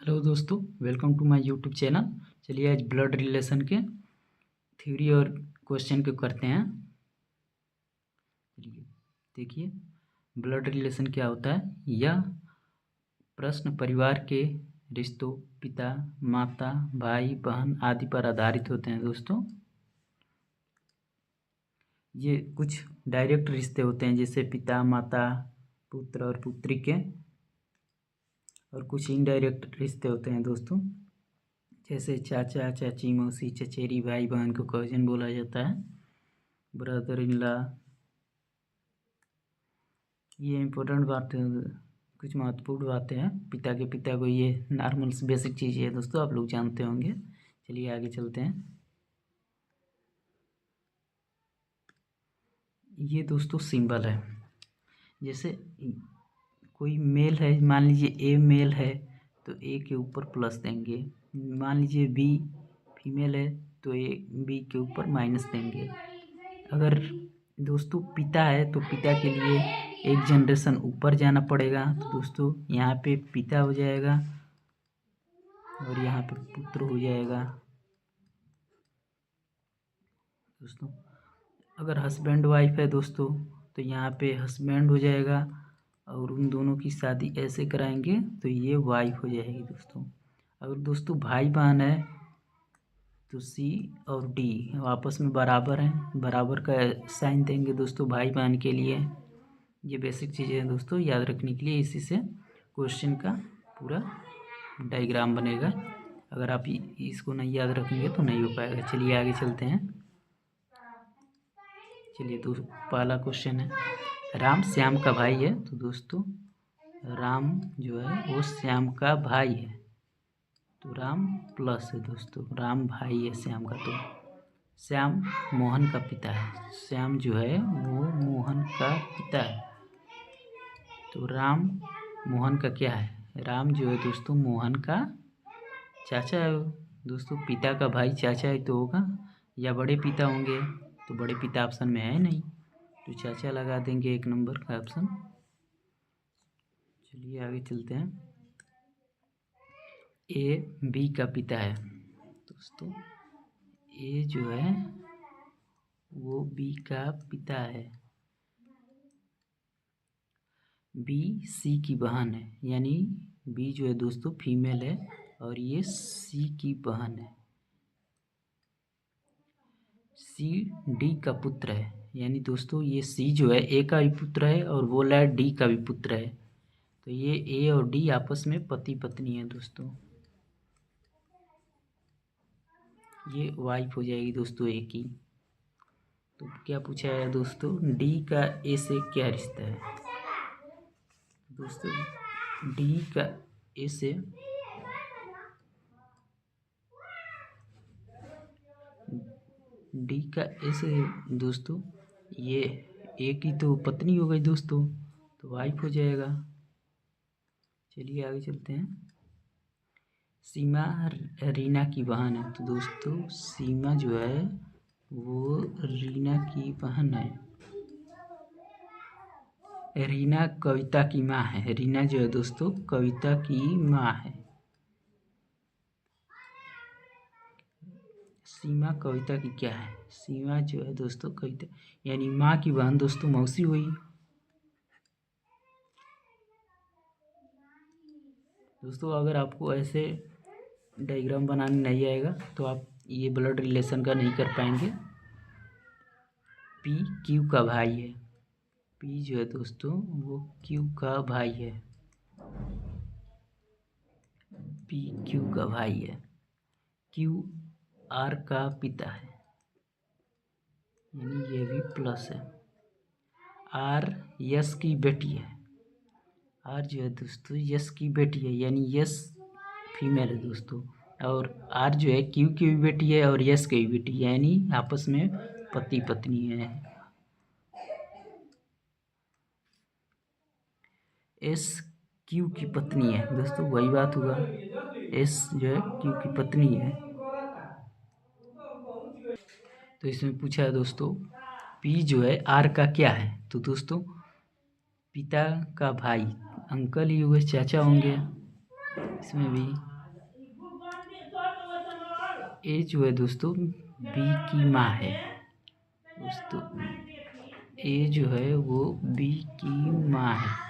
Hello दोस्तों, welcome to my YouTube channel. चलिए आज ब्लड रिलेशन के थ्योरी और क्वेश्चन को करते हैं। चलिए देखिए, ब्लड रिलेशन क्या होता है। यह प्रश्न परिवार के रिश्तों, पिता माता भाई बहन आदि पर आधारित होते हैं। दोस्तों, ये कुछ डायरेक्ट रिश्ते होते हैं, जैसे पिता माता, पुत्र और पुत्री के, और कुछ इनडायरेक्ट रिश्ते होते हैं दोस्तों, जैसे चाचा चाची मौसी चचेरी भाई बहन को कजिन बोला जाता है, ब्रदर इन लॉ। ये इम्पोर्टेंट बातें, कुछ महत्वपूर्ण बातें हैं। पिता के पिता को, ये नॉर्मल बेसिक चीज़ है दोस्तों, आप लोग जानते होंगे। चलिए आगे चलते हैं। ये दोस्तों सिंबल है। जैसे कोई मेल है, मान लीजिए ए मेल है तो ए के ऊपर प्लस देंगे। मान लीजिए बी फीमेल है तो ए बी के ऊपर माइनस देंगे। अगर दोस्तों पिता है तो पिता के लिए एक जनरेशन ऊपर जाना पड़ेगा, तो दोस्तों यहाँ पे पिता हो जाएगा और यहाँ पे पुत्र हो जाएगा। दोस्तों अगर हस्बैंड वाइफ है दोस्तों, तो यहाँ पे हस्बैंड हो जाएगा, और उन दोनों की शादी ऐसे कराएंगे तो ये वाइफ हो जाएगी दोस्तों। अगर दोस्तों भाई बहन है तो सी और डी आपस में बराबर हैं, बराबर का साइन देंगे दोस्तों भाई बहन के लिए। ये बेसिक चीज़ें हैं दोस्तों, याद रखने के लिए। इसी से क्वेश्चन का पूरा डायग्राम बनेगा। अगर आप इसको नहीं याद रखेंगे तो नहीं हो पाएगा। चलिए आगे चलते हैं। चलिए तो पहला क्वेश्चन है, राम श्याम का भाई है। तो दोस्तों राम जो है वो श्याम का भाई है, तो राम प्लस है दोस्तों, राम भाई है श्याम का। तो श्याम मोहन का पिता है, श्याम जो है वो मोहन का पिता है। तो राम मोहन का क्या है, राम जो है दोस्तों मोहन का चाचा है दोस्तों। पिता का भाई चाचा ही तो होगा, या बड़े पिता होंगे, तो बड़े पिता ऑप्शन में है नहीं, तो चाचा लगा देंगे, एक नंबर का ऑप्शन। चलिए आगे चलते हैं। ए बी का पिता है दोस्तों, ए जो है वो बी का पिता है। बी सी की बहन है, यानी बी जो है दोस्तों फीमेल है और ये सी की बहन है। सी डी का पुत्र है, यानी दोस्तों ये सी जो है ए का भी पुत्र है और वो है डी का भी पुत्र है। तो ये ए और डी आपस में पति पत्नी है दोस्तों। ये वाइफ हो जाएगी दोस्तों ए की। तो क्या पूछा है दोस्तों, डी का ए से क्या रिश्ता है। दोस्तों डी का ए से डी का ए से दोस्तों ये ए की तो पत्नी हो गई दोस्तों, तो वाइफ हो जाएगा। चलिए आगे चलते हैं। सीमा रीना की बहन है। तो दोस्तों सीमा जो है वो रीना की बहन है। रीना कविता की माँ है, रीना जो है दोस्तों कविता की माँ है। सीमा कविता की क्या है, सीमा जो है दोस्तों कविता, यानी माँ की बहन दोस्तों मौसी हुई। दोस्तों अगर आपको ऐसे डायग्राम बनाने नहीं आएगा तो आप ये ब्लड रिलेशन का नहीं कर पाएंगे। पी क्यू का भाई है, पी जो है दोस्तों वो क्यू का भाई है, पी क्यू का भाई है। क्यू आर का पिता है, यानी ये भी प्लस है। आर यस की बेटी है, आर जो है दोस्तों यस की बेटी है, यानी यस फीमेल है दोस्तों। और आर जो है क्यू की भी बेटी है और यस की भी बेटी है, यानी आपस में पति पत्नी है। एस क्यू की पत्नी है दोस्तों, वही बात हुआ, एस जो है क्यू की पत्नी है। तो इसमें पूछा है दोस्तों पी जो है आर का क्या है। तो दोस्तों पिता का भाई, अंकल ही हुए, चाचा होंगे इसमें भी। ए जो है दोस्तों बी की माँ है दोस्तों। ए जो है वो बी की माँ है।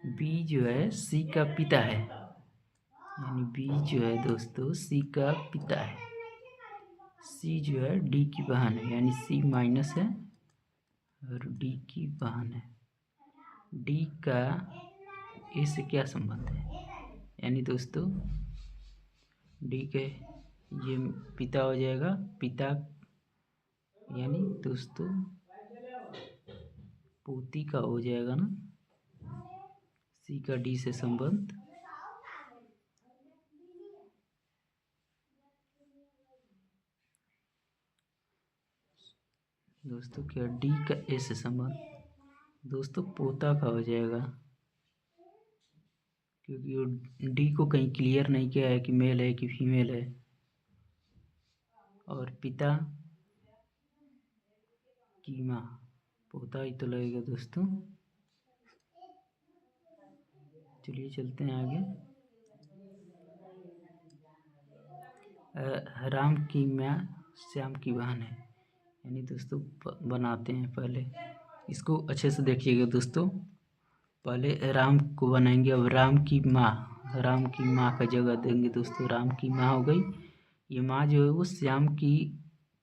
बी जो है सी का पिता है, यानी बी जो है दोस्तों सी का पिता है। सी जो है डी की बहन है, यानी सी माइनस है और डी की बहन है। डी का ए से क्या संबंध है, यानी दोस्तों डी के ये पिता हो जाएगा, पिता यानी दोस्तों पोती का हो जाएगा ना, सी का डी से संबंध। दोस्तों क्या डी का ए से संबंध दोस्तों पोता का हो जाएगा, क्योंकि वो डी को कहीं क्लियर नहीं किया है कि मेल है कि फीमेल है। और पिता की माँ पोता ही तो लगेगा दोस्तों। चलिए चलते हैं आगे। राम की माँ श्याम की बहन है, यानी दोस्तों बनाते हैं। पहले इसको अच्छे से देखिएगा दोस्तों। पहले राम को बनाएंगे, अब राम की माँ का जगह देंगे दोस्तों। राम की माँ हो गई, ये माँ जो है वो श्याम की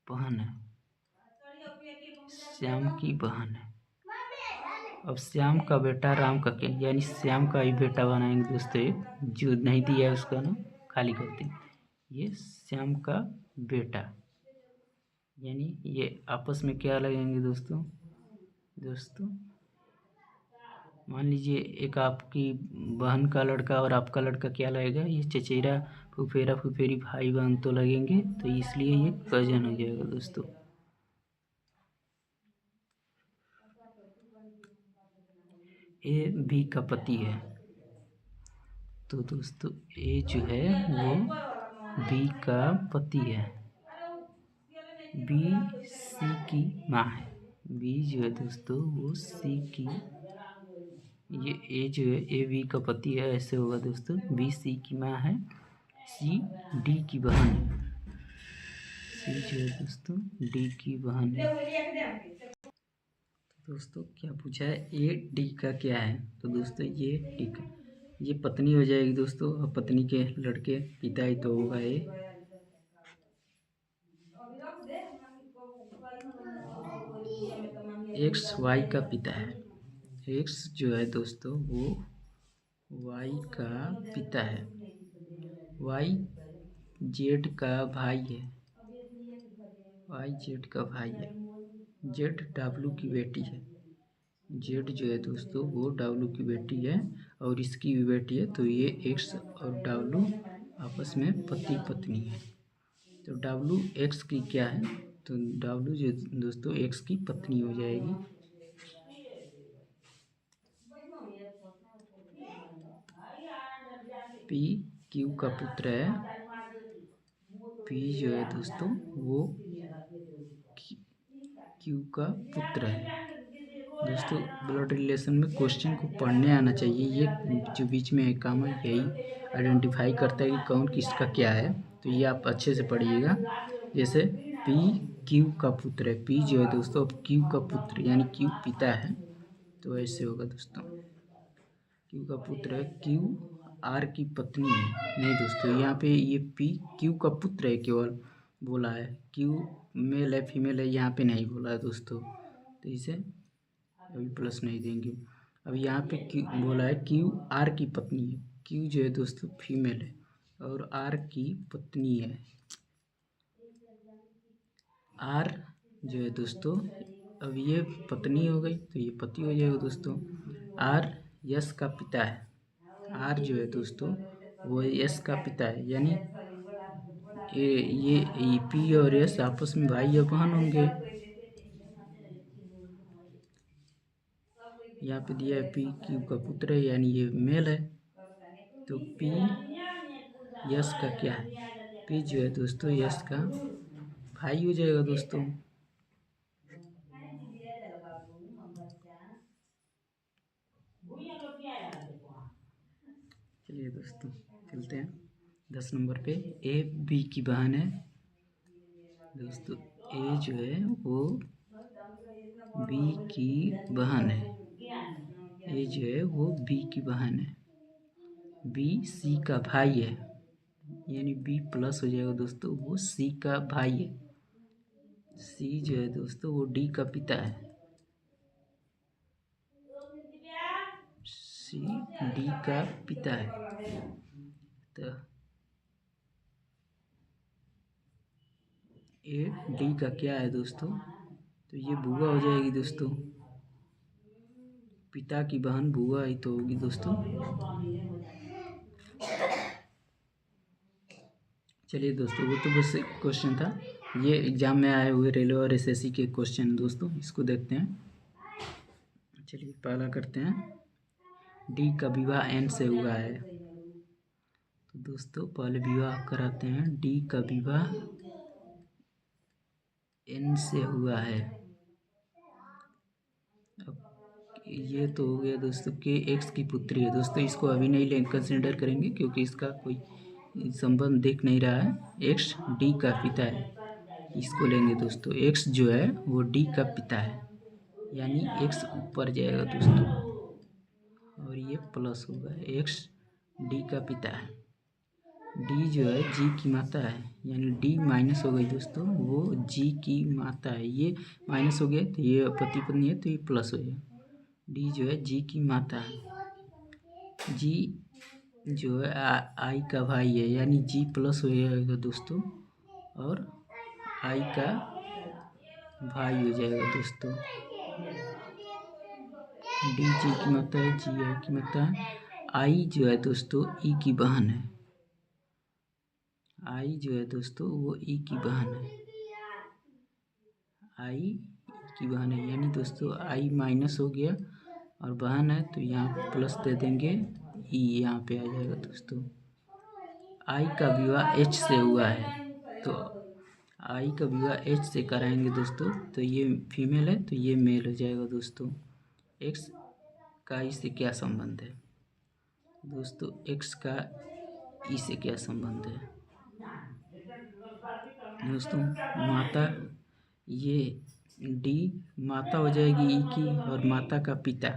बहन है, श्याम की बहन है। अब श्याम का बेटा राम का क्या, यानी श्याम का ही बेटा बनाएंगे दोस्तों। एक जो नहीं दिया है उसका ना खाली करते हैं। ये श्याम का बेटा, यानी ये आपस में क्या लगेंगे दोस्तों। मान लीजिए एक आपकी बहन का लड़का और आपका लड़का क्या लगेगा, ये चचेरा फुफेरा फुफेरी भाई बहन तो लगेंगे, तो इसलिए ये कजन हो जाएगा दोस्तों। ए बी का पति है, तो दोस्तों ए जो है वो बी का पति है। बी सी की माँ है, बी जो है दोस्तों वो सी की, ये ए जो है ए बी का पति है, ऐसे होगा दोस्तों। बी सी की माँ है, सी डी की बहन है। सी जो है दोस्तों डी की बहन है। तो दोस्तों क्या पूछा है, ए डी का क्या है, तो दोस्तों ये डी का ये पत्नी हो जाएगी दोस्तों। और पत्नी के लड़के पिता ही तो होगा ये। एक्स वाई का पिता है, एक्स जो है दोस्तों वो वाई का पिता है। वाई जेड का भाई है, वाई जेड का भाई है। जेड डब्लू की बेटी है, जेड जो है दोस्तों वो डब्लू की बेटी है और इसकी भी बेटी है। तो ये एक्स और डब्लू आपस में पति पत्नी है। तो डब्लू एक्स की क्या है, तो डब्लू जो दोस्तों एक्स की पत्नी हो जाएगी। पी क्यू का पुत्र है, पी जो है दोस्तों वो क्यू का पुत्र है। दोस्तों ब्लड रिलेशन में क्वेश्चन को पढ़ने आना चाहिए। ये जो बीच में है काम यही आइडेंटिफाई करता है कि कौन किसका क्या है, तो ये आप अच्छे से पढ़िएगा। जैसे पी क्यू का पुत्र है, पी जो है दोस्तों अब क्यू का पुत्र यानी क्यू पिता है, तो ऐसे होगा दोस्तों। क्यू का पुत्र है, क्यू आर की पत्नी है। नहीं दोस्तों यहाँ पे ये पी क्यू का पुत्र है केवल बोला है, क्यू मेल है फीमेल है यहाँ पे नहीं बोला है दोस्तों, तो इसे अभी प्लस नहीं देंगे। अब यहाँ पे क्यू बोला है क्यू आर की पत्नी है, क्यू जो है दोस्तों फीमेल है और आर की पत्नी है। आर जो है दोस्तों अब ये पत्नी हो गई तो ये पति हो जाएगा दोस्तों। आर यश का पिता है, आर जो है दोस्तों वो यश का पिता है, यानी ये पी और यश आपस में भाई या बहन होंगे। यहाँ पे दिया है पी क्यू का पुत्र है यानी ये मेल है, तो पी यश का क्या है, पी जो है दोस्तों यश का भाई हो जाएगा दोस्तों। चलिए दोस्तों चलते हैं। 10 नंबर पे ए बी की बहन है दोस्तों। ए जो है वो बी की बहन है। ए जो है वो बी की बहन है। बी सी का भाई है, यानी बी प्लस हो जाएगा दोस्तों, वो सी का भाई है। सी जो है दोस्तों वो डी का पिता है। सी डी का पिता है। तो ए डी का क्या है दोस्तों, तो ये बुआ हो जाएगी दोस्तों। पिता की बहन बुआ ही तो होगी दोस्तों। चलिए दोस्तों, वो तो बस क्वेश्चन था, ये एग्जाम में आए हुए रेलवे और एसएससी के क्वेश्चन दोस्तों, इसको देखते हैं। चलिए पहला करते हैं, डी का विवाह एन से हुआ है। तो दोस्तों पहले विवाह कराते हैं, डी का विवाह एन से हुआ है। अब ये तो हो गया दोस्तों के एक्स की पुत्री है दोस्तों, इसको अभी नहीं ले कंसिडर करेंगे क्योंकि इसका कोई संबंध दिख नहीं रहा है। एक्स डी का पिता है, इसको लेंगे दोस्तों। एक्स जो है वो डी का पिता है, यानी एक्स ऊपर जाएगा दोस्तों और ये प्लस होगा। एक्स डी का पिता है। डी जो है जी की माता है, यानी डी माइनस हो गई दोस्तों, वो जी की माता है। ये माइनस हो गया तो ये पति पत्नी है तो ये प्लस हो जाएगा। डी जो है जी की माता है। जी जो है आई का भाई है, यानी जी प्लस हो जाएगा दोस्तों और आई का भाई हो जाएगा दोस्तों। डी जी की माता है, जी आई की माता है। आई जो है दोस्तों ई की बहन है। आई जो है दोस्तों वो ई की बहन है। आई ई की बहन है, यानी दोस्तों आई माइनस हो गया और बहन है तो यहाँ प्लस दे देंगे, ई यहाँ पे आ जाएगा दोस्तों। आई का विवाह एच से हुआ है, तो आई का विवाह एच से कराएंगे दोस्तों, तो ये फीमेल है तो ये मेल हो जाएगा दोस्तों। एक्स का ई से क्या संबंध है दोस्तों, एक्स का ई से क्या संबंध है दोस्तों, माता, ये डी माता हो जाएगी ई की और माता का पिता,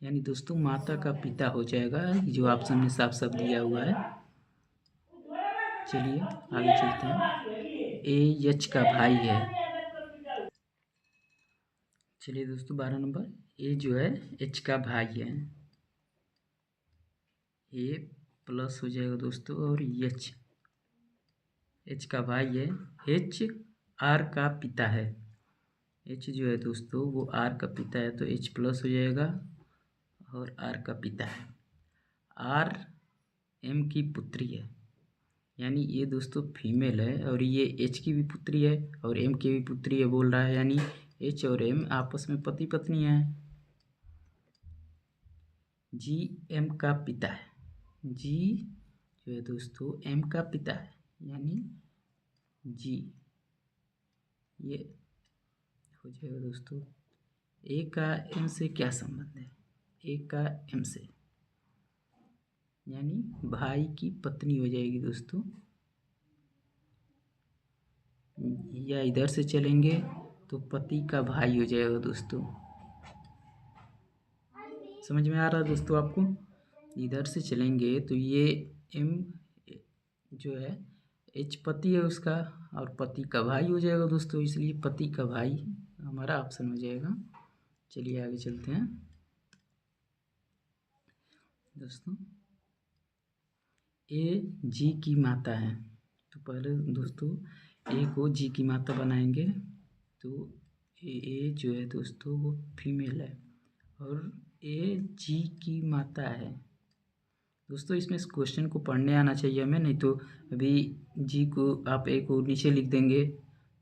यानी दोस्तों माता का पिता हो जाएगा, जो ऑप्शन में साफ साफ दिया हुआ है। चलिए आगे चलते हैं, ए एच का भाई है। चलिए दोस्तों 12 नंबर, ए जो है एच का भाई है। ए प्लस हो जाएगा दोस्तों और एच, एच का भाई है। एच आर का पिता है। एच जो है दोस्तों वो आर का पिता है, तो एच प्लस हो जाएगा और आर का पिता है। आर एम की पुत्री है, यानी ये दोस्तों फीमेल है और ये एच की भी पुत्री है और एम की भी पुत्री है बोल रहा है, यानी एच और एम आपस में पति पत्नी है। जी एम का पिता है। जी जो है दोस्तों एम का पिता है, यानी जी, ये हो जाएगा दोस्तों। ए का एम से क्या संबंध है, ए का एम से, यानी भाई की पत्नी हो जाएगी दोस्तों। या इधर से चलेंगे तो पति का भाई हो जाएगा दोस्तों। समझ में आ रहा है दोस्तों आपको, इधर से चलेंगे तो ये एम जो है एच पति है उसका और पति का भाई हो जाएगा दोस्तों, इसलिए पति का भाई हमारा ऑप्शन हो जाएगा। चलिए आगे चलते हैं दोस्तों, ए जी की माता है, तो पहले दोस्तों ए को जी की माता बनाएंगे, तो ए जो है दोस्तों वो फीमेल है और ए जी की माता है दोस्तों। इसमें इस क्वेश्चन को पढ़ने आना चाहिए हमें, नहीं तो अभी जी को आप ए को नीचे लिख देंगे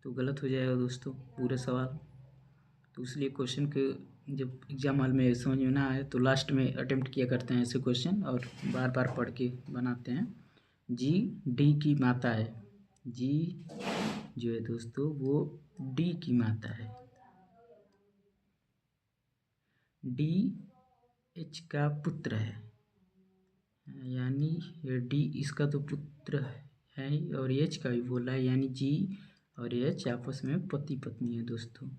तो गलत हो जाएगा दोस्तों पूरे सवाल। तो इसलिए क्वेश्चन के जब एग्जाम हॉल में समझ में ना आए तो लास्ट में अटेम्प्ट किया करते हैं ऐसे क्वेश्चन और बार बार पढ़ के बनाते हैं। जी डी की माता है, जी जो है दोस्तों वो डी की माता है। डी एच का पुत्र है, यानी ये डी इसका तो पुत्र है और एच का भी बोला है, यानी जी और एच आपस में पति पत्नी है दोस्तों।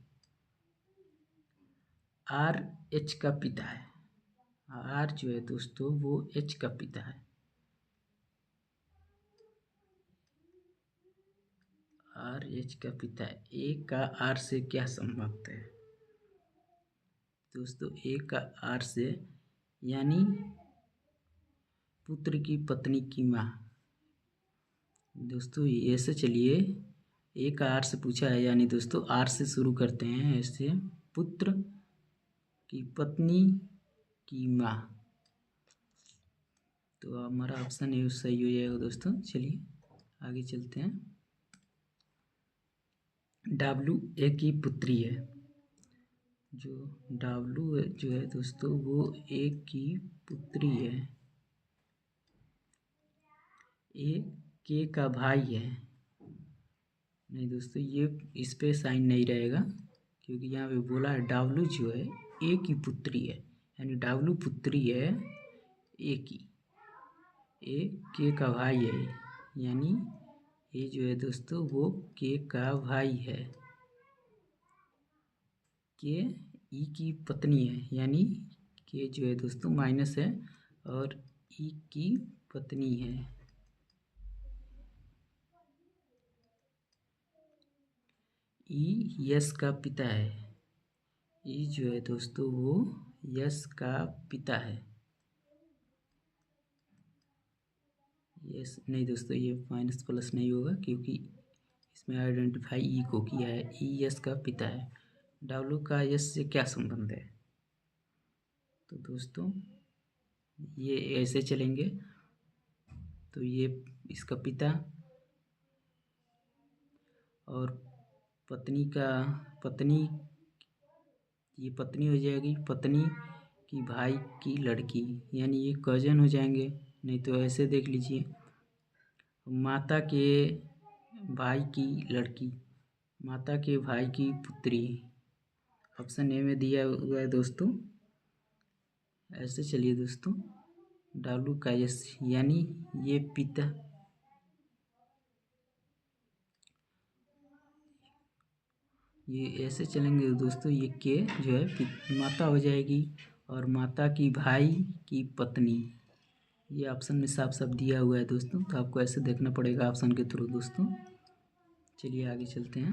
आर एच का पिता है, आर जो है दोस्तों वो एच का पिता है। आर एच का पिता है। ए का आर से क्या संबंध है दोस्तों? ए का आर से यानी पुत्र की पत्नी की माँ। दोस्तों ऐसे चलिए, ए का आर से पूछा है, यानी दोस्तों आर से शुरू करते हैं। ऐसे पुत्र की पत्नी की माँ, तो हमारा ऑप्शन ए सही हो जाएगा दोस्तों। चलिए आगे चलते हैं। डब्लू ए की पुत्री है। जो डब्लू जो है दोस्तों वो ए की पुत्री है। ए के का भाई है। नहीं दोस्तों, ये इस पे साइन नहीं रहेगा, क्योंकि यहाँ पे बोला है डब्लू जो है ए की पुत्री है, यानी डब्लू पुत्री है ए की। ए के का भाई है, यानी ए जो है दोस्तों वो के का भाई है। के ई की पत्नी है, यानी के जो है दोस्तों माइनस है और ई की पत्नी है। ई यश का पिता है। ई जो है दोस्तों वो यश का पिता है। यस नहीं दोस्तों, ये माइनस प्लस नहीं होगा, क्योंकि इसमें आइडेंटिफाई ई को किया है। ई यश का पिता है। डब्लू का यश से क्या संबंध है? तो दोस्तों ये ऐसे चलेंगे, तो ये इसका पिता और पत्नी का पत्नी, ये पत्नी हो जाएगी, पत्नी की भाई की लड़की, यानी ये कजन हो जाएंगे। नहीं तो ऐसे देख लीजिए, माता के भाई की लड़की, माता के भाई की पुत्री। ऑप्शन ए में दिया हुआ है दोस्तों। ऐसे चलिए दोस्तों, डब्लू का यस, यानी ये पिता, ये ऐसे चलेंगे दोस्तों, ये के जो है माता हो जाएगी और माता की भाई की पत्नी। ये ऑप्शन में साफ साफ दिया हुआ है दोस्तों, तो आपको ऐसे देखना पड़ेगा ऑप्शन के थ्रू दोस्तों। चलिए आगे चलते हैं।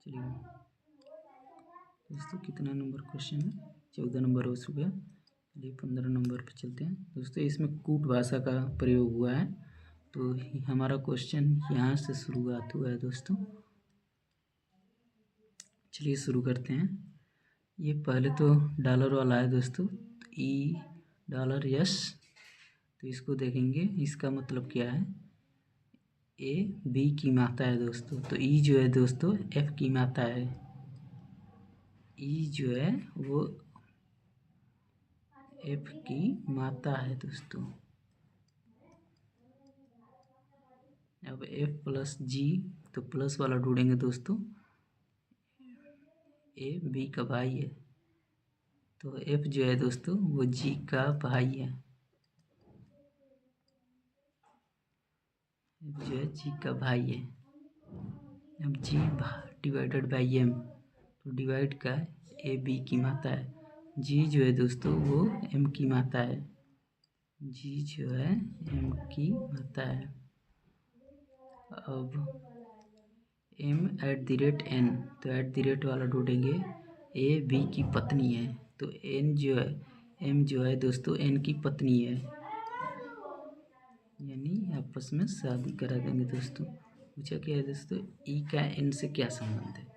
चलिए दोस्तों, कितना नंबर क्वेश्चन है? 14 नंबर हो चुका है। चलिए 15 नंबर पे चलते हैं दोस्तों। इसमें कूट भाषा का प्रयोग हुआ है, तो हमारा क्वेश्चन यहाँ से शुरुआत हुआ है दोस्तों। चलिए शुरू करते हैं। ये पहले तो डॉलर वाला है दोस्तों, ई डॉलर यस, तो इसको देखेंगे इसका मतलब क्या है। ए बी की माता है दोस्तों, तो ई जो है दोस्तों एफ की माता है। ई जो है वो एफ की माता है दोस्तों। अब एफ प्लस जी, तो प्लस वाला ढूंढेंगे दोस्तों। ए बी का भाई है, तो एफ जो है दोस्तों वो जी का भाई है। एफ जो है जी का भाई है। अब जी डिवाइडेड बाई एम, तो डिवाइड का ए बी की माता है। जी जो है दोस्तों वो एम की माता है। जी जो है एम की माता है। अब M at the rate N, तो एट द रेट वाला ढूंढेंगे। ए बी की पत्नी है, तो एन जो है एम जो है दोस्तों एन की पत्नी है, यानी आपस में शादी करा देंगे दोस्तों। पूछा क्या है दोस्तों, ई का एन से क्या संबंध है?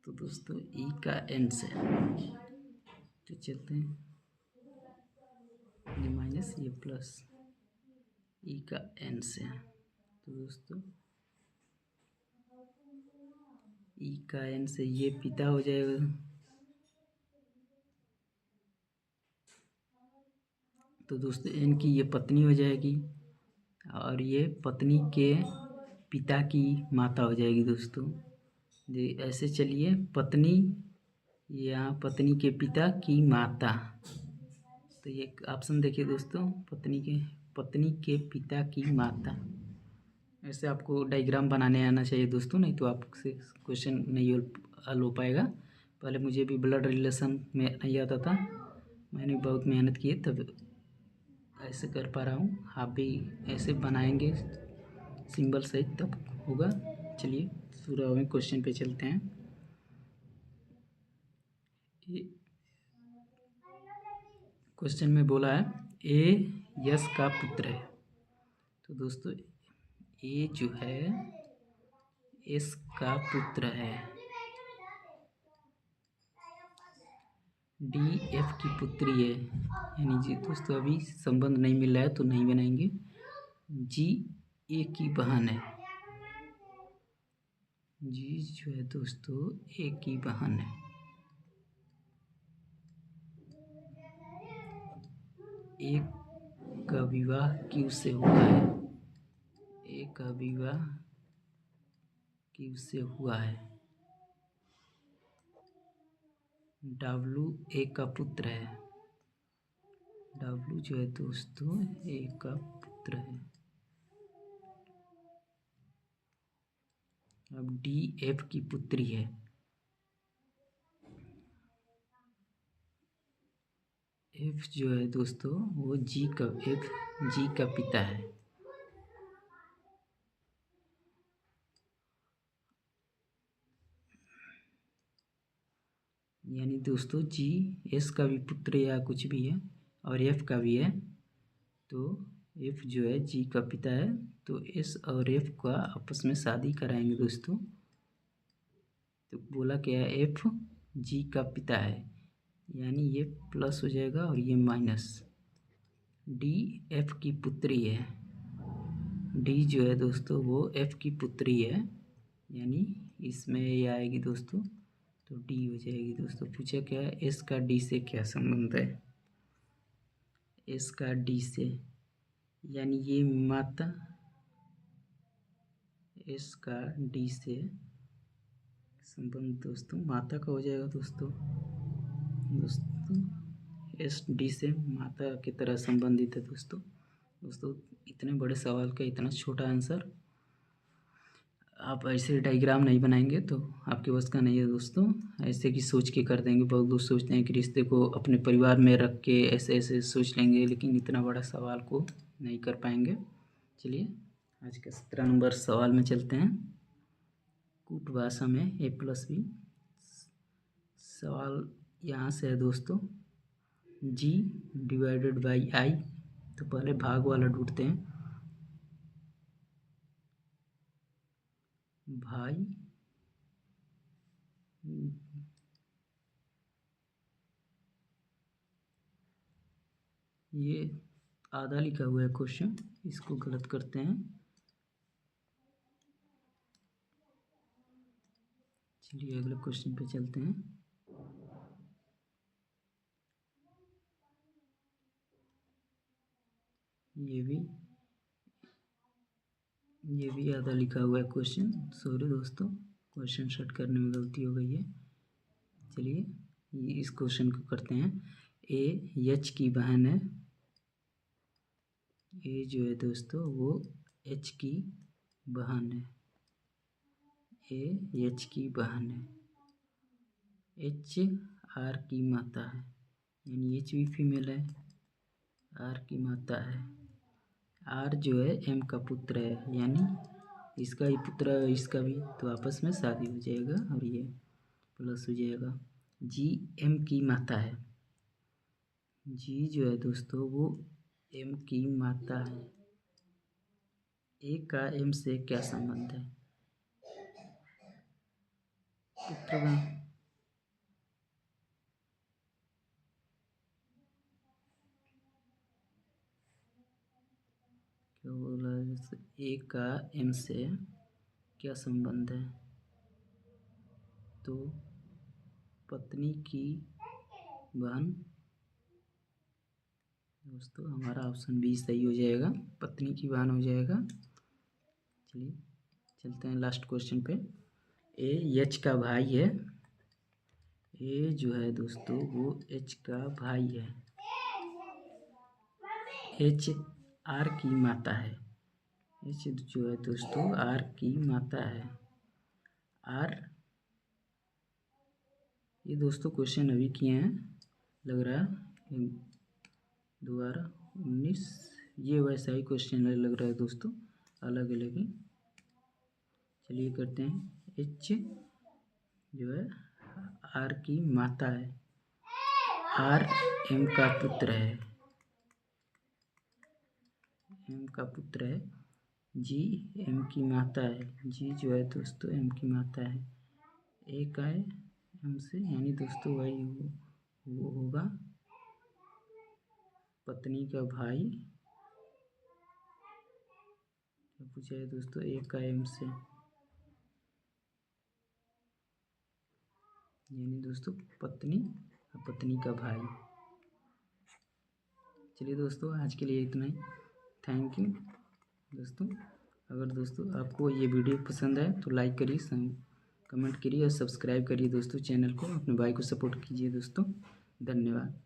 तो दोस्तों ई का एन से, तो चलते हैं, ये माइनस ये प्लस, ई का एन से, तो दोस्तों ई का एन से ये पिता हो जाएगा, तो दोस्तों एन की ये पत्नी हो जाएगी और ये पत्नी के पिता की माता हो जाएगी दोस्तों। ऐसे चलिए, पत्नी, यहाँ पत्नी के पिता की माता, तो ये ऑप्शन देखिए दोस्तों, पत्नी के पिता की माता। ऐसे आपको डायग्राम बनाने आना चाहिए दोस्तों, नहीं तो आपसे क्वेश्चन नहीं हल हो पाएगा। पहले मुझे भी ब्लड रिलेशन में नहीं आता था, मैंने बहुत मेहनत की तब ऐसे कर पा रहा हूँ। आप भी ऐसे बनाएंगे सिंबल सहित तब होगा। चलिए शुरू में क्वेश्चन पे चलते हैं। क्वेश्चन में बोला है ए यश का पुत्र है। तो दोस्तों ए जो है यश का पुत्र है, डी एफ की पुत्री है, यानी जी दोस्तों अभी संबंध नहीं मिल रहा है तो नहीं बनाएंगे। जी ए की बहन है, जी जो है दोस्तों ए की बहन है। एक का विवाह क्यू से हुआ है, एक का विवाह क्यू से हुआ है। डब्लू ए का पुत्र है, डब्लू जो है दोस्तों ए का पुत्र है। अब डी एफ की पुत्री है, एफ जो है दोस्तों वो जी का पिता है। यानी दोस्तों जी एस का भी पुत्र या कुछ भी है और एफ का भी है, तो एफ जो है जी का पिता है, तो एस और एफ का आपस में शादी कराएंगे दोस्तों। तो बोला क्या है, एफ जी का पिता है, यानी ये प्लस हो जाएगा और ये माइनस। डी एफ की पुत्री है, डी जो है दोस्तों वो एफ की पुत्री है, यानी इसमें ये आएगी दोस्तों, तो डी हो जाएगी दोस्तों। पूछा क्या है, एस का डी से क्या संबंध है, एस का डी से, यानी ये माता, एस का डी से संबंध दोस्तों माता का हो जाएगा दोस्तों। एस डी से माता की तरह संबंधित है दोस्तों। इतने बड़े सवाल का इतना छोटा आंसर, आप ऐसे डायग्राम नहीं बनाएंगे तो आपके बस का नहीं है दोस्तों। ऐसे की सोच के कर देंगे, बहुत लोग सोचते हैं कि रिश्ते को अपने परिवार में रख के ऐसे ऐसे सोच लेंगे, लेकिन इतना बड़ा सवाल को नहीं कर पाएंगे। चलिए आज के 17 नंबर सवाल में चलते हैं। कूट भाषा में ए प्लस बी। सवाल यहाँ से है दोस्तों, जी डिवाइडेड बाई आई, तो पहले भाग वाला ढूंढते हैं। भाई ये आधा लिखा हुआ है क्वेश्चन, इसको गलत करते हैं। चलिए अगले क्वेश्चन पे चलते हैं। ये भी आधा लिखा हुआ है क्वेश्चन, सॉरी दोस्तों, क्वेश्चन सेट करने में गलती हो गई है। चलिए इस क्वेश्चन को करते हैं। ए एच की बहन है, ए जो है दोस्तों वो एच की बहन है, ए एच की बहन है। एच आर की माता है, यानी एच भी फीमेल है, आर की माता है। आर जो है एम का पुत्र है, यानी इसका ही पुत्र है इसका भी, तो आपस में शादी हो जाएगा और ये प्लस हो जाएगा। जी एम की माता है, जी जो है दोस्तों वो एम की माता है। ए का एम से क्या संबंध है, पुत्र का, क्या बोला है, ए का एम से क्या संबंध है, तो पत्नी की बहन दोस्तों, हमारा ऑप्शन बी सही हो जाएगा, पत्नी की बहन हो जाएगा। चलिए चलते हैं लास्ट क्वेश्चन पे। ए एच का भाई है, ए जो है दोस्तों वो एच का भाई है, एच आर की माता है, एच जो है दोस्तों आर की माता है। आर ये दोस्तों क्वेश्चन अभी किए हैं, लग रहा है 2019, ये वैसा ही क्वेश्चन लग रहा है दोस्तों, अलग अलग ही। चलिए करते हैं। एच जो है आर की माता है, आर एम का पुत्र है, एम का पुत्र है, जी एम की माता है, जी जो है दोस्तों एम की माता है, ए का है एम से, यानी दोस्तों वही वो होगा पत्नी का भाई, क्या पूछा है दोस्तों, ए का एम से, यानी दोस्तों पत्नी और पत्नी का भाई। चलिए दोस्तों आज के लिए इतना ही, थैंक यू दोस्तों। अगर दोस्तों आपको ये वीडियो पसंद है तो लाइक करिए, कमेंट करिए और सब्सक्राइब करिए दोस्तों चैनल को, अपने भाई को सपोर्ट कीजिए दोस्तों। धन्यवाद।